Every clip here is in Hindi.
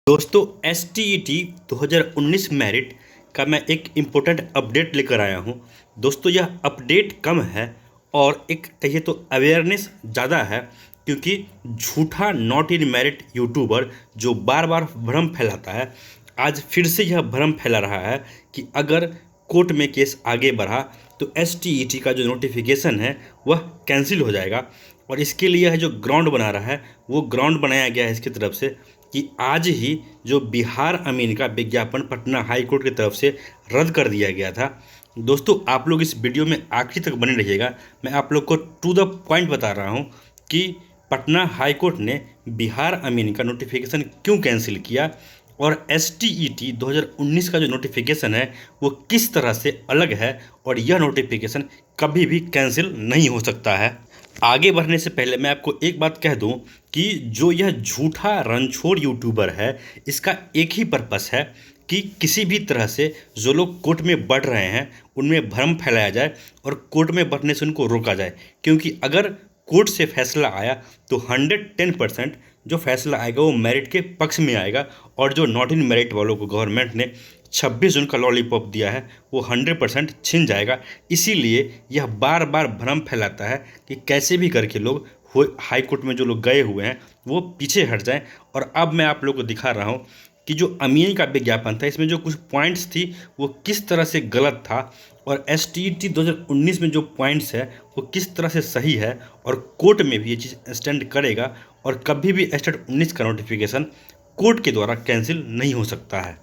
दोस्तों S T E T 2019 merit का मैं एक इम्पोर्टेंट अपडेट लेकर आया हूं। दोस्तों यह अपडेट कम है और एक कहिए तो अवेयरनेस ज़्यादा है, क्योंकि झूठा नॉट इन मेरिट यूट्यूबर जो बार बार भ्रम फैलाता है, आज फिर से यह भ्रम फैला रहा है कि अगर कोर्ट में केस आगे बढ़ा तो एस टी ई टी का जो नोटिफिकेशन है वह कैंसिल हो जाएगा। और इसके लिए यह जो ग्राउंड बना रहा है वो ग्राउंड बनाया गया है इसकी तरफ से कि आज ही जो बिहार अमीन का विज्ञापन पटना हाई कोर्ट की तरफ से रद्द कर दिया गया था। दोस्तों आप लोग इस वीडियो में आखिर तक बने रहिएगा। मैं आप लोग को टू द पॉइंट बता रहा हूं कि पटना हाई कोर्ट ने बिहार अमीन का नोटिफिकेशन क्यों कैंसिल किया और एस टी ई टी 2019 का जो नोटिफिकेशन है वो किस तरह से अलग है, और यह नोटिफिकेशन कभी भी कैंसिल नहीं हो सकता है। आगे बढ़ने से पहले मैं आपको एक बात कह दूं कि जो यह झूठा रणछोड़ यूट्यूबर है, इसका एक ही पर्पस है कि किसी भी तरह से जो लोग कोर्ट में बढ़ रहे हैं उनमें भ्रम फैलाया जाए और कोर्ट में बढ़ने से उनको रोका जाए। क्योंकि अगर कोर्ट से फैसला आया तो 110% जो फैसला आएगा वो मेरिट के पक्ष में आएगा, और जो नॉट इन मेरिट वालों को गवर्नमेंट ने 26 जून का लॉलीपॉप दिया है वो 100% छिन जाएगा। इसीलिए यह बार बार भ्रम फैलाता है कि कैसे भी करके लोग हाई कोर्ट में जो लोग गए हुए हैं वो पीछे हट जाएं। और अब मैं आप लोगों को दिखा रहा हूँ कि जो अमीन का विज्ञापन था इसमें जो कुछ पॉइंट्स थी वो किस तरह से गलत था, और एस टी ई टी 2019 में जो पॉइंट्स है वो किस तरह से सही है, और कोर्ट में भी ये चीज़ स्टैंड करेगा और कभी भी एस्टेट 19 का नोटिफिकेशन कोर्ट के द्वारा कैंसिल नहीं हो सकता है।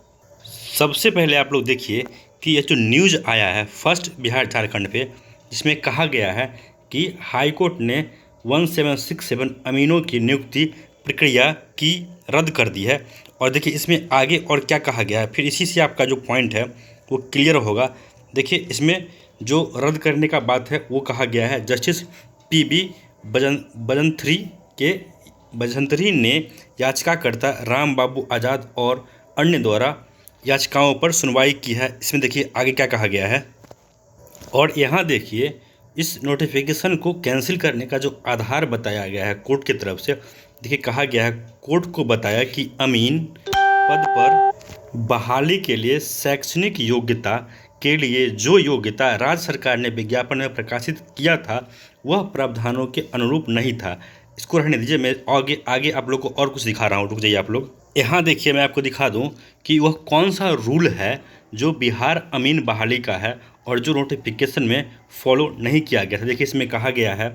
सबसे पहले आप लोग देखिए कि ये जो न्यूज़ आया है फर्स्ट बिहार झारखंड पे, जिसमें कहा गया है कि हाई कोर्ट ने 1767 अमीनों की नियुक्ति प्रक्रिया की रद्द कर दी है। और देखिए इसमें आगे और क्या कहा गया है, फिर इसी से आपका जो पॉइंट है वो क्लियर होगा। देखिए इसमें जो रद्द करने का बात है वो कहा गया है, जस्टिस पी बी बजंतरी ने याचिकाकर्ता राम बाबू आज़ाद और अन्य द्वारा याचिकाओं पर सुनवाई की है। इसमें देखिए आगे क्या कहा गया है, और यहाँ देखिए इस नोटिफिकेशन को कैंसिल करने का जो आधार बताया गया है कोर्ट की तरफ से। देखिए कहा गया है, कोर्ट को बताया कि अमीन पद पर बहाली के लिए शैक्षणिक योग्यता के लिए जो योग्यता राज्य सरकार ने विज्ञापन में प्रकाशित किया था वह प्रावधानों के अनुरूप नहीं था। इसको रहने दीजिए, मैं आगे आगे आप लोग को और कुछ दिखा रहा हूँ, रुक जाइए आप लोग। यहाँ देखिए मैं आपको दिखा दूँ कि वह कौन सा रूल है जो बिहार अमीन बहाली का है और जो नोटिफिकेशन में फॉलो नहीं किया गया था। देखिए इसमें कहा गया है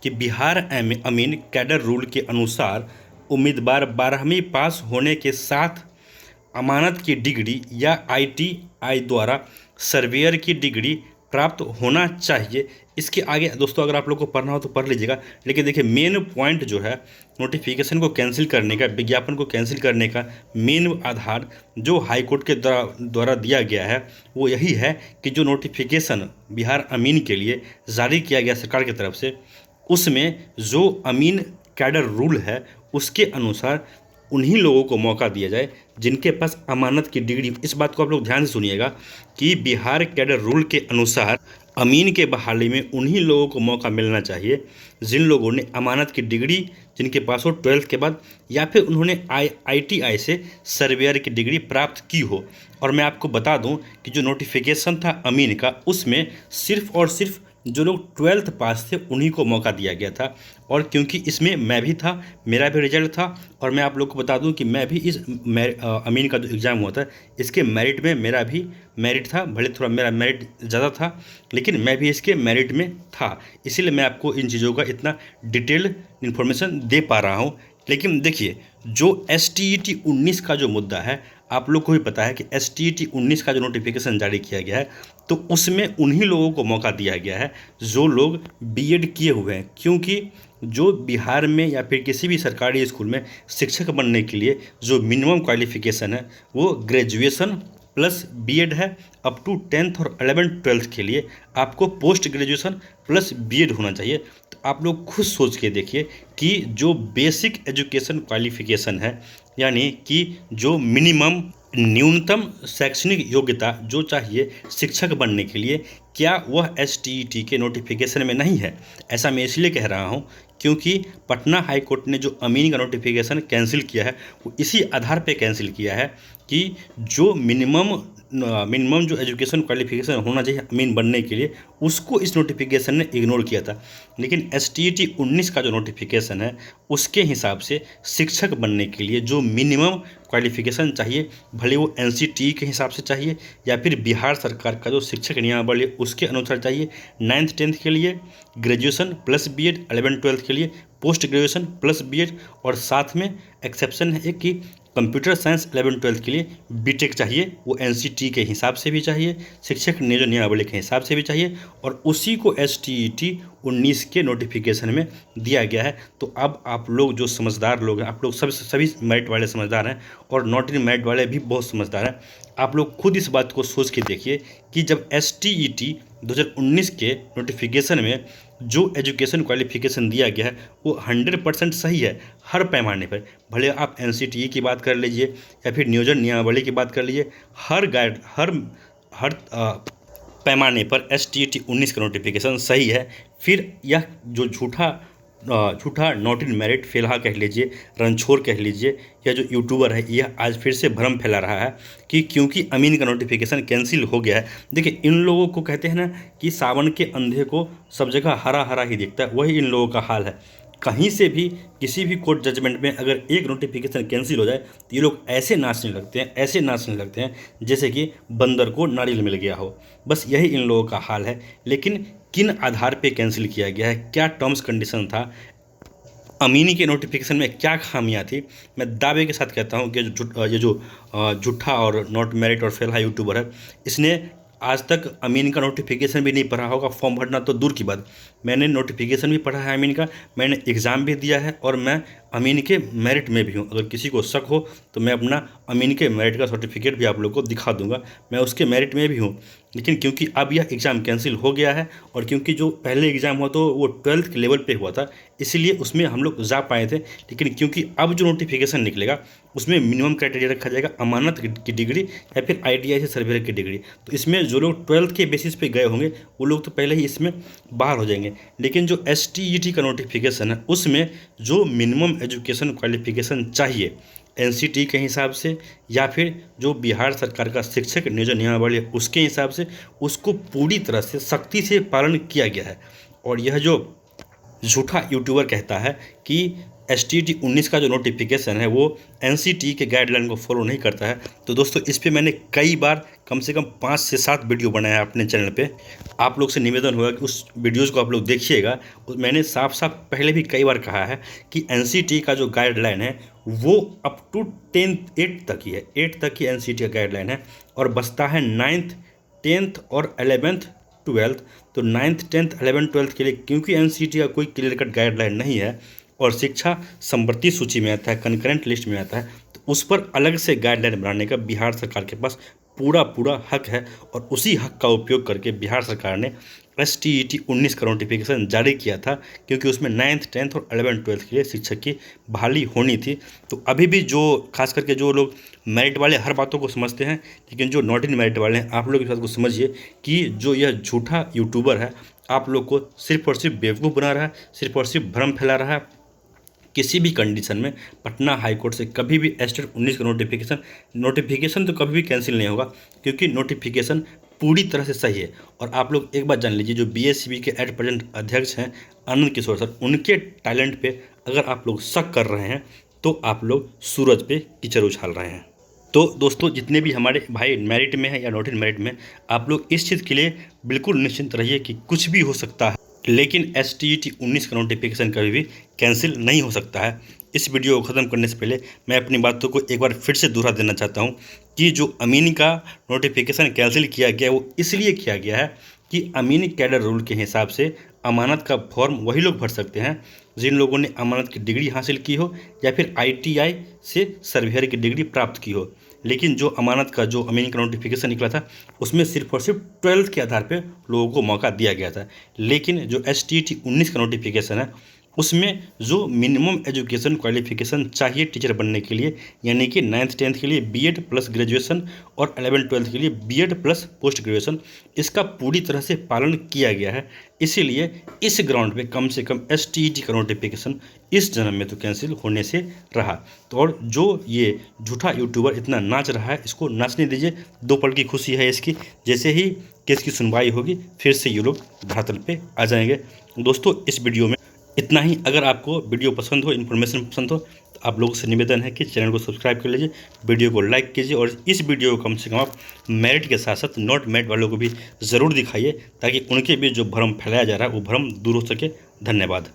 कि बिहार अमीन कैडर रूल के अनुसार उम्मीदवार 12वीं पास होने के साथ अमानत की डिग्री या ITI द्वारा सर्वेयर की डिग्री प्राप्त होना चाहिए। इसके आगे दोस्तों अगर आप लोग को पढ़ना हो तो पढ़ लीजिएगा, लेकिन देखिए मेन पॉइंट जो है नोटिफिकेशन को कैंसिल करने का, विज्ञापन को कैंसिल करने का मेन आधार जो हाई कोर्ट के द्वारा दिया गया है वो यही है कि जो नोटिफिकेशन बिहार अमीन के लिए जारी किया गया सरकार की तरफ से, उसमें जो अमीन कैडर रूल है उसके अनुसार उन्हीं लोगों को मौका दिया जाए जिनके पास अमानत की डिग्री। इस बात को आप लोग ध्यान से सुनिएगा कि बिहार कैडर रूल के अनुसार अमीन के बहाली में उन्हीं लोगों को मौका मिलना चाहिए जिन लोगों ने अमानत की डिग्री जिनके पास हो 12th के बाद, या फिर उन्होंने ITI से सर्वेयर की डिग्री प्राप्त की हो। और मैं आपको बता दूं कि जो नोटिफिकेशन था अमीन का उसमें सिर्फ और सिर्फ जो लोग 12th पास थे उन्हीं को मौका दिया गया था। और क्योंकि इसमें मैं भी था, मेरा भी रिजल्ट था, और मैं आप लोग को बता दूं कि मैं भी इस अमीन का जो एग्ज़ाम हुआ था इसके मेरिट में मेरा भी मेरिट था। भले थोड़ा मेरा मेरिट ज़्यादा था लेकिन मैं भी इसके मेरिट में था, इसीलिए मैं आपको इन चीज़ों का इतना डिटेल इन्फॉर्मेशन दे पा रहा हूँ। लेकिन देखिए जो एस टी ई टी 19 का जो मुद्दा है, आप लोग को भी पता है कि एस टी ई टी 19 का जो नोटिफिकेशन जारी किया गया है तो उसमें उन्हीं लोगों को मौका दिया गया है जो लोग बीएड किए हुए हैं। क्योंकि जो बिहार में या फिर किसी भी सरकारी स्कूल में शिक्षक बनने के लिए जो मिनिमम क्वालिफिकेशन है वो ग्रेजुएशन प्लस बीएड है। अप टू 10th और 11th 12th के लिए आपको पोस्ट ग्रेजुएशन प्लस बीएड होना चाहिए। तो आप लोग खुद सोच के देखिए कि जो बेसिक एजुकेशन क्वालिफिकेशन है, यानी कि जो मिनिमम न्यूनतम शैक्षणिक योग्यता जो चाहिए शिक्षक बनने के लिए, क्या वह एसटीईटी के नोटिफिकेशन में नहीं है? ऐसा मैं इसलिए कह रहा हूं क्योंकि पटना हाई कोर्ट ने जो अमीन का नोटिफिकेशन कैंसिल किया है वो इसी आधार पे कैंसिल किया है कि जो मिनिमम जो एजुकेशन क्वालिफिकेशन होना चाहिए अमीन बनने के लिए, उसको इस नोटिफिकेशन ने इग्नोर किया था। लेकिन एसटीईटी 19 का जो नोटिफिकेशन है उसके हिसाब से शिक्षक बनने के लिए जो मिनिमम क्वालिफिकेशन चाहिए, भले वो एनसीटीई के हिसाब से चाहिए या फिर बिहार सरकार का जो शिक्षक नियमावली है उसके अनुसार चाहिए, 9th 10th के लिए ग्रेजुएशन प्लस बीएड, 11 12th के लिए पोस्ट ग्रेजुएशन प्लस बीएड, और साथ में एक्सेप्शन है कि कंप्यूटर साइंस 11 12th के लिए बीटेक चाहिए, वो एनसीटी के हिसाब से भी चाहिए, शिक्षक नियमावली के हिसाब से भी चाहिए, और उसी को एसटीईटी 19 के नोटिफिकेशन में दिया गया है। तो अब आप लोग जो समझदार लोग हैं, आप लोग सभी मेरिट वाले समझदार हैं और नॉट इन मेरिट वाले भी बहुत समझदार हैं। आप लोग खुद इस बात को सोच के देखिए कि जब एसटीईटी 2019 के नोटिफिकेशन में जो एजुकेशन क्वालिफिकेशन दिया गया है वो 100% सही है हर पैमाने पर, भले आप एनसीटीई की बात कर लीजिए या फिर नियोजन नियमावली की बात कर लीजिए, हर पैमाने पर एसटीईटी 19 का नोटिफिकेशन सही है। फिर यह जो झूठा नॉट इन मेरिट फिलहाल कह लीजिए, रणछोड़ कह लीजिए, या जो यूट्यूबर है यह आज फिर से भ्रम फैला रहा है कि क्योंकि अमीन का नोटिफिकेशन कैंसिल हो गया है। देखिए, इन लोगों को कहते हैं ना कि सावन के अंधे को सब जगह हरा हरा ही दिखता है, वही इन लोगों का हाल है। कहीं से भी किसी भी कोर्ट जजमेंट में अगर एक नोटिफिकेशन कैंसिल हो जाए तो ये लोग ऐसे नाचने लगते हैं जैसे कि बंदर को नारियल मिल गया हो। बस यही इन लोगों का हाल है। लेकिन किन आधार पे कैंसिल किया गया है, क्या टर्म्स कंडीशन था, अमीनी के नोटिफिकेशन में क्या खामियां थी, मैं दावे के साथ कहता हूं कि ये जो झूठा और नॉट मेरिट और फेल यूट्यूबर है, इसने आज तक अमीन का नोटिफिकेशन भी नहीं पढ़ा होगा। फॉर्म भरना तो दूर की बात, मैंने नोटिफिकेशन भी पढ़ा है अमीन का, मैंने एग्ज़ाम भी दिया है और मैं अमीन के मेरिट में भी हूँ। अगर किसी को शक हो तो मैं अपना अमीन के मेरिट का सर्टिफिकेट भी आप लोग को दिखा दूंगा, मैं उसके मेरिट में भी हूँ। लेकिन क्योंकि अब यह एग्ज़ाम कैंसिल हो गया है और क्योंकि जो पहले एग्ज़ाम हुआ तो वो 12th के लेवल पे हुआ था, इसीलिए उसमें हम लोग जा पाए थे। लेकिन क्योंकि अब जो नोटिफिकेशन निकलेगा उसमें मिनिमम क्राइटेरिया रखा जाएगा अमानत की डिग्री या फिर आईटीआई से सर्वेयर की डिग्री। तो इसमें जो लोग 12th के बेसिस पे गए होंगे वो लोग तो पहले ही इसमें बाहर हो जाएंगे। लेकिन जो एसटीईटी का नोटिफिकेशन है उसमें जो मिनिमम एजुकेशन क्वालिफिकेशन चाहिए एनसीटी के हिसाब से या फिर जो बिहार सरकार का शिक्षक नियोजन नियमावली है उसके हिसाब से, उसको पूरी तरह से सख्ती से पालन किया गया है। और यह जो झूठा यूट्यूबर कहता है कि एसटीईटी 19 का जो नोटिफिकेशन है वो एनसीटी के गाइडलाइन को फॉलो नहीं करता है, तो दोस्तों इस पे मैंने कई बार कम से कम 5 से 7 वीडियो बनाया है अपने चैनल पे। आप लोग से निवेदन होगा कि उस वीडियोज़ को आप लोग देखिएगा। मैंने साफ साफ पहले भी कई बार कहा है कि एनसीटी का जो गाइडलाइन है वो अप टू 8th तक ही है, 8th तक ही एनसीटी का गाइडलाइन है और बचता है 9th 10th और 11th 12th। तो 9th 10th 11th 12th के लिए क्योंकि एनसीटी का कोई क्लियर कट गाइडलाइन नहीं है और शिक्षा समवर्ती सूची में आता है, कंकरेंट लिस्ट में आता है, तो उस पर अलग से गाइडलाइन बनाने का बिहार सरकार के पास पूरा हक है। और उसी हक का उपयोग करके बिहार सरकार ने एसटीईटी 19 का नोटिफिकेशन जारी किया था, क्योंकि उसमें 9th 10th और 11th 12th के लिए शिक्षक की बहाली होनी थी। तो अभी भी जो खास करके जो लोग मेरिट वाले हर बातों को समझते हैं, लेकिन जो नॉट इन मेरिट वाले हैं, आप लोग इस बात को समझिए कि जो यह झूठा यूट्यूबर है आप लोग को सिर्फ और सिर्फ बेवकूफ़ बना रहा है, सिर्फ और सिर्फ भ्रम फैला रहा है। किसी भी कंडीशन में पटना हाई कोर्ट से कभी भी एसटेट 19 का नोटिफिकेशन तो कभी भी कैंसिल नहीं होगा, क्योंकि नोटिफिकेशन पूरी तरह से सही है। और आप लोग एक बात जान लीजिए, जो बीएससीबी के एट प्रेजेंट अध्यक्ष हैं आनंद किशोर सर, उनके टैलेंट पे अगर आप लोग शक कर रहे हैं तो आप लोग सूरज पे कीचड़ उछाल रहे हैं। तो दोस्तों, जितने भी हमारे भाई मेरिट में है या नॉट इन मेरिट में, आप लोग इस चीज़ के लिए बिल्कुल निश्चिंत रहिए कि कुछ भी हो सकता है, लेकिन एसटीईटी 19 का नोटिफिकेशन कभी भी कैंसिल नहीं हो सकता है। इस वीडियो को ख़त्म करने से पहले मैं अपनी बातों को एक बार फिर से दोहरा देना चाहता हूं कि जो अमीनी का नोटिफिकेशन कैंसिल किया गया वो इसलिए किया गया है कि अमीनी कैडर रूल के हिसाब से अमानत का फॉर्म वही लोग भर सकते हैं जिन लोगों ने अमानत की डिग्री हासिल की हो या फिर आईटीआई से सर्वेयर की डिग्री प्राप्त की हो। लेकिन जो अमानत का जो अमीनी का नोटिफिकेशन निकला था उसमें सिर्फ और सिर्फ 12th के आधार पे लोगों को मौका दिया गया था। लेकिन जो एसटीईटी 19 का नोटिफिकेशन है उसमें जो मिनिमम एजुकेशन क्वालिफिकेशन चाहिए टीचर बनने के लिए, यानी कि 9th 10th के लिए बीएड प्लस ग्रेजुएशन और 11th 12th के लिए बीएड प्लस पोस्ट ग्रेजुएशन, इसका पूरी तरह से पालन किया गया है। इसीलिए इस ग्राउंड पे कम से कम STET का नोटिफिकेशन इस जन्म में तो कैंसिल होने से रहा। तो और जो ये झूठा यूट्यूबर इतना नाच रहा है, इसको नाचने दीजिए, 2 पल की खुशी है इसकी। जैसे ही केस की सुनवाई होगी फिर से ये लोग धरातल पे आ जाएंगे। दोस्तों, इस वीडियो में इतना ही। अगर आपको वीडियो पसंद हो, इन्फॉर्मेशन पसंद हो, तो आप लोगों से निवेदन है कि चैनल को सब्सक्राइब कर लीजिए, वीडियो को लाइक कीजिए और इस वीडियो को कम से कम आप मेरिट के साथ साथ नॉट मेरिट वालों को भी ज़रूर दिखाइए, ताकि उनके बीच जो भ्रम फैलाया जा रहा है वो भ्रम दूर हो सके। धन्यवाद।